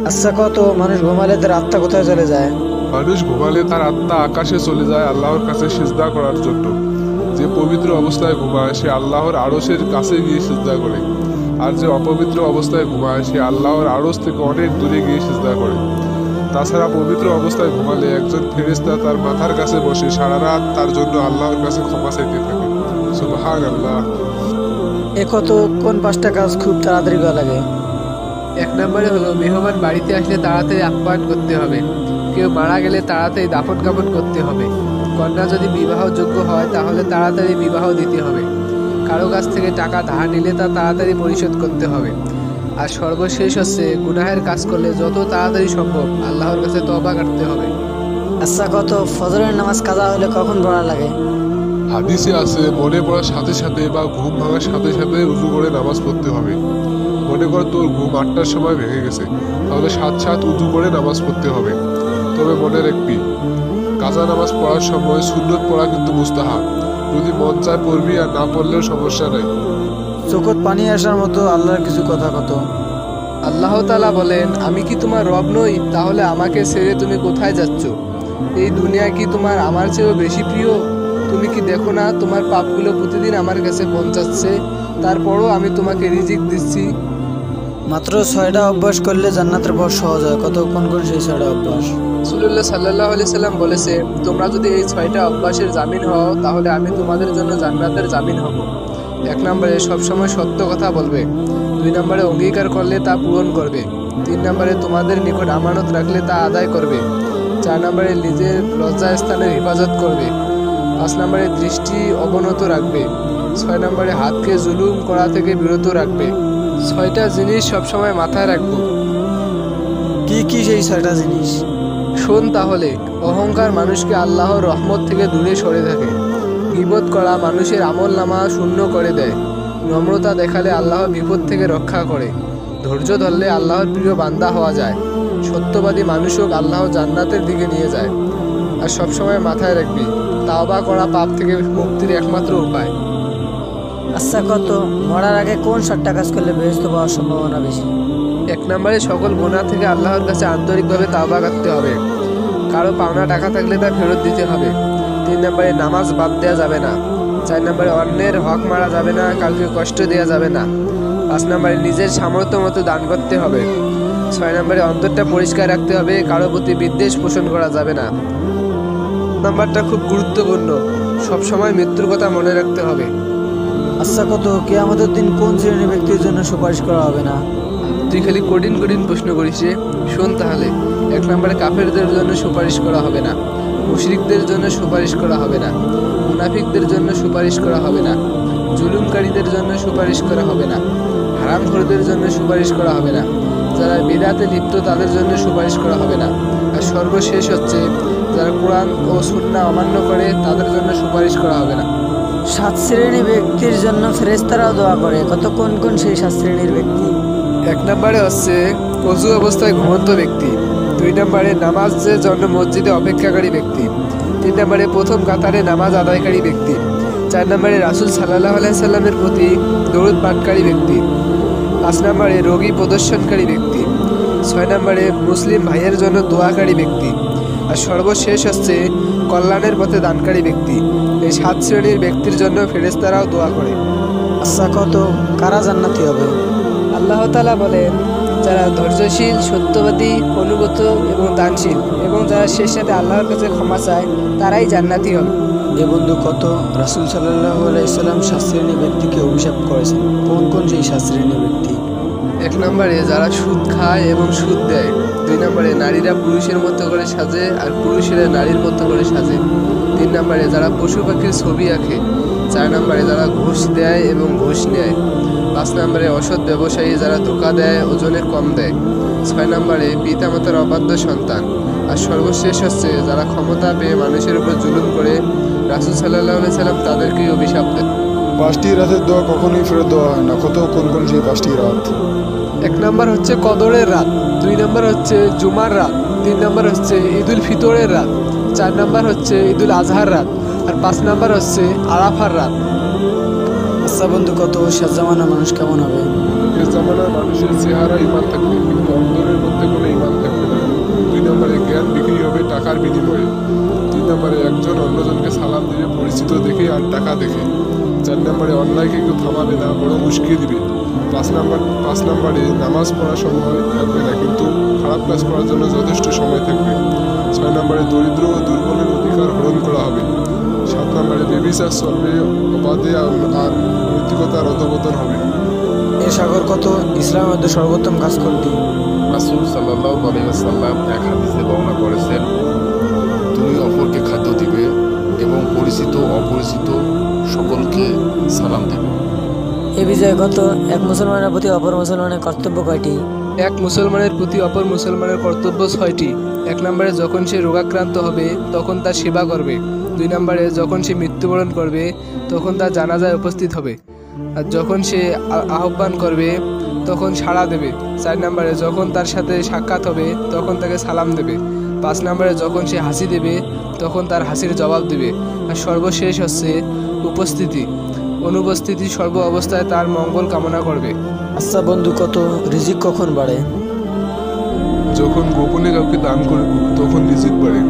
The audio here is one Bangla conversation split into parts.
আচ্ছা, কত মানুষ ঘুমালে তার আত্মা কোথায় চলে যায়? মানুষ ঘুমালে তার আত্মা আকাশে চলে যায় আল্লাহর কাছে সিজদা করার জন্য। যে পবিত্র অবস্থায় ঘুমায় সে আল্লাহর আরশের কাছে গিয়ে সিজদা করে, আর যে অপবিত্র অবস্থায় ঘুমায় সে আল্লাহর আরশ থেকে অনেক দূরে গিয়ে সিজদা করে। তাছাড়া পবিত্র অবস্থায় ঘুমালে একজন ফেরেশতা তার মাথার কাছে বসে সারা রাত তার জন্য আল্লাহর কাছে ক্ষমা চাইতে থাকে। সুবহানাল্লাহ। এ কত কোন পাঁচটা কাজ খুব তাড়াতাড়ি করা লাগে? এক নম্বরে হলো মেহমান বাড়িতে আসলে তাড়াতাড়ি আপ্যায়ন করতে হবে। কেউ মারা গেলে তাড়াতাড়ি দাফন কাফন করতে হবে। কন্যা যদি বিবাহযোগ্য হয় তাহলে তাড়াতাড়ি বিবাহ দিতে হবে। কারো কাছ থেকে টাকা ধার নিলে তা তাড়াতাড়ি পরিশোধ করতে হবে। আর সর্বশেষ হচ্ছে গুনাহের কাজ করলে যত তাড়াতাড়ি সম্ভব আল্লাহর কাছে তওবা করতে হবে। আচ্ছা, কত ফজরের নামাজ কাজা হলে কখন পড়া লাগে? হাদিসে আছে মনে পড়ার সাথে সাথে বা ঘুম ভাঙার সাথে সাথে উজু করে নামাজ পড়তে হবে। মনে কর তোর ঘুম 8টার সময় ভেঙে গেছে, তাহলে সাত সাত উজু করে নামাজ পড়তে হবে। তবে মনে রাখবি, কাজা নামাজ পড়ার সময় সুন্নত পড়া কিন্তু মুস্তাহাব। যদি মন চায় পড়বি, আর না পড়লেও সমস্যা নাই। চোখত পানি আসার মতো আল্লাহর কিছু কথা কত? আল্লাহ তাআলা বলেন, আমি কি তোমার রব নই? তাহলে আমাকে ছেড়ে তুমি কোথায় যাচ্ছ? এই দুনিয়া কি তোমার আমার চেয়েও বেশি প্রিয়? তুমি কি দেখো না তোমার পাপগুলো প্রতিদিন আমার কাছে পৌঁছাচ্ছে, তারপরও আমি তোমাকে রিজিক দিচ্ছি। মাত্র 6টা অভ্যাস করলে জান্নাতের পথ সহজ হয়। কত কোন কোন সেই 6টা অভ্যাস? রাসূলুল্লাহ সাল্লাল্লাহু আলাইহি সাল্লাম বলেছে, তোমরা যদি এই 6টা অভ্যাসের জামিন হও তাহলে আমি তোমাদের জন্য জান্নাতের জামিন হব। 1 নম্বরে সবসময় সত্য কথা বলবে। 2 নম্বরে অঙ্গীকার করলে তা পূরণ করবে। 3 নম্বরে তোমাদের নিকট আমানত রাখলে তা আদায় করবে। 4 নম্বরে নিজের লজ্জাস্থানের হেফাজত করবে। 5 নম্বরে দৃষ্টি অবনত রাখবে। 6 নম্বরে হাতকে জুলুম করা থেকে বিরত রাখবে। 6টা জিনিস সবসময় মাথায় রাখবো। কি কি সেই 6টা জিনিস? শোন তাহলে। অহংকার মানুষকে আল্লাহর রহমত থেকে দূরে সরে থাকে। গীবত করা মানুষের আমলনামা শূন্য করে দেয়। নম্রতা দেখালে আল্লাহ বিপদ থেকে রক্ষা করে। ধৈর্য ধরলে আল্লাহর প্রিয় বান্দা হওয়া যায়। সত্যবাদী মানুষও আল্লাহ জান্নাতের দিকে নিয়ে যায়। আর সবসময় মাথায় রাখবি, তাওবা করা পাপ থেকে মুক্তির একমাত্র উপায়। আচ্ছা, কত মরার আগে কোন 7টা কাজ করলে বেহেশত পাওয়ার সম্ভাবনা বেশি? 1 নম্বরে সকল গুনাহ থেকে আল্লাহর কাছে আন্তরিকভাবে তাওবা করতে হবে। কারো পাওনা টাকা থাকলে তা ফেরত দিতে হবে। 3 নম্বরে নামাজ বাদ দেওয়া যাবে না। 4 নম্বরে অন্যের হক মারা যাবে না, কাউকে কষ্ট দেওয়া যাবে না। 5 নম্বরে নিজের সামর্থ্য মতো দান করতে হবে। 6 নম্বরে অন্তরটা পরিষ্কার রাখতে হবে, কারো প্রতি বিদ্বেষ পোষণ করা যাবে না। নাম্বারটা খুব গুরুত্বপূর্ণ, সবসময় মৃত্যুর কথা মনে রাখতে হবে। আচ্ছা, কত কিয়ামতের দিন কোন শ্রেণীর ব্যক্তির জন্য সুপারিশ করা হবে না? তুই খালি কঠিন কঠিন প্রশ্ন করিস রে। শোন তাহলে। 1 নম্বরে কাফেরদের জন্য সুপারিশ করা হবে না। মুশরিকদের জন্য সুপারিশ করা হবে না। মুনাফিকদের জন্য সুপারিশ করা হবে না। জুলুমকারীদের জন্য সুপারিশ করা হবে না। হারামখোরদের জন্য সুপারিশ করা হবে না। যারা বিদআতে লিপ্ত তাদের জন্য সুপারিশ করা হবে না। আর সর্বশেষ হচ্ছে, যারা কোরআন ও সুন্নাহ অমান্য করে তাদের জন্য সুপারিশ করা হবে না। 7 শ্রেণীর ব্যক্তির জন্য ফেরেশতারাও দোয়া করে। কত কোন কোন সেই 7 শ্রেণীর ব্যক্তি? 1 নম্বরে হচ্ছে অজু অবস্থায় ঘুমন্ত ব্যক্তি। 2 নম্বরে নামাজের জন্য মসজিদে অপেক্ষাকারী ব্যক্তি। 3 নম্বরে প্রথম কাতারে নামাজ আদায়কারী ব্যক্তি। 4 নম্বরে রাসূল সাল্লাল্লাহু আলাইহি সাল্লামের প্রতি দরুদ পাঠকারী ব্যক্তি। 5 নম্বরে রোগী প্রদর্শনকারী ব্যক্তি। 6 নম্বরে মুসলিম ভাইয়ের জন্য দোয়াকারী ব্যক্তি। আর সর্বশেষ হচ্ছে কল্যাণের পথে দানকারী ব্যক্তি। এই 7 শ্রেণীর ব্যক্তির জন্য ফেরেশতারাও দোয়া করে। আচ্ছা, কত কারা জান্নাতি হবে? আল্লাহ তাআলা বলেন, যারা ধৈর্যশীল, সত্যবাদী, অনুগত এবং দানশীল এবং যারা শেষ সাথে আল্লাহর কাছে ক্ষমা চায় তারাই জান্নাতি হবে। এ বন্ধু, কত রাসূল সাল্লাল্লাহু আলাইহি সাল্লাম 7 শ্রেণীর ব্যক্তিকে অভিশাপ করেছেন। কোন কোন সেই 7 শ্রেণীর ব্যক্তি? 1 নম্বরে যারা সুদ খায় এবং সুদ দেয়। 2 নম্বরে নারীরা পুরুষের মতো করে সাজে আর পুরুষেরা নারীর মতো করে সাজে। 3 নম্বরে যারা পশু পাখির ছবি আঁকে। 4 নম্বরে যারা ঘুষ দেয় এবং ঘুষ নেয়। 5 নম্বরে অসৎ ব্যবসায়ী, যারা ধোঁকা দেয়, ওজনে কম দেয়। 6 নম্বরে পিতামাতার অবাধ্য সন্তান। আর সর্বশেষ হচ্ছে যারা ক্ষমতা পেয়ে মানুষের উপর জুলুম করে। রাসূল সাল্লাল্লাহু আলাইহি সাল্লাম তাদেরকেই অভিশাপ দেন। 5টি রাতের দোয়া কখনোই ফেরত দেওয়া হয় না। কত কোন কোন সেই 5টি রাত? 1 নম্বর হচ্ছে কদরের রাত। 2 নম্বর হচ্ছে জুমার রাত। 3 নম্বর হচ্ছে ঈদুল ফিতরের রাত। 4 নম্বর হচ্ছে ঈদুল আজহার রাত। আর 5 নম্বর হচ্ছে আরাফার রাত। আচ্ছা বন্ধু, কত শেষ জামানার মানুষ কেমন হবে? এ জামানার মানুষের চেহারা ইমান থাকবে, কিন্তু অন্তরের মধ্যে কোনো ইমান টাকা দেখে। 4 নম্বরে অন্যায়কে কেউ থামাবে না, বরং উস্কিয়ে দিবে। 5 নম্বরে নামাজ পড়ার সময় থাকবে না, কিন্তু খারাপ কাজ করার জন্য যথেষ্ট সময় থাকবে। 6 নম্বরে দরিদ্র ও দুর্বলের অধিকার হরণ করা হবে। 7 নম্বরে বেবিচার চলবে, অবাধে আর নৈতিকতার অধঃপতন হবে। এ সাগর কত ইসলামের মধ্যে সর্বোত্তম কাজ কোনটি? রাসূল সাল্লাল্লাহু আলাইহি ওয়াসাল্লাম এক হাদিসে বর্ণনা করেছেন, তুমি অপরকে খাদ্য দিবে এবং পরিচিত অপরিচিত সকলকে সালাম দেবে। এ বিজয় কত এক মুসলমানের প্রতি অপর মুসলমানের কর্তব্য কয়টি? এক মুসলমানের প্রতি অপর মুসলমানের কর্তব্য 6টি। 1 নম্বরে যখন সে রোগাক্রান্ত হবে তখন তার সেবা করবে। 2 নম্বরে যখন সে মৃত্যুবরণ করবে তখন তার জানাজায় উপস্থিত হবে। আর যখন সে আহ্বান করবে তখন সাড়া দেবে। 4 নম্বরে যখন তার সাথে সাক্ষাৎ হবে তখন তাকে সালাম দেবে। 5 নম্বরে যখন সে হাসি দেবে তখন তার হাসির জবাব দেবে। আর সর্বশেষ হচ্ছে উপস্থিতি। অনুপস্থিতি সর্ব অবস্থায় তার মঙ্গল কামনা করবে। আচ্ছা বন্ধু, কত রিজিক কখন বাড়ে? যখন গোপনে কাউকে দান করবি তখন রিজিক বাড়ে,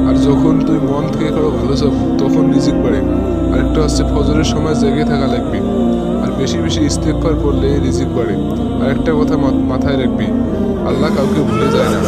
আর যখন তুই মন থেকে কারো ভালো চাবি তখন রিজিক বাড়ে। আরেকটা হচ্ছে ফজরের সময় জেগে থাকা লাগবে, আর বেশি বেশি ইস্তেগফার করলে রিজিক বাড়ে। আর একটা কথা মাথায় রাখবি, আল্লাহ কাউকে ভুলে যায় না।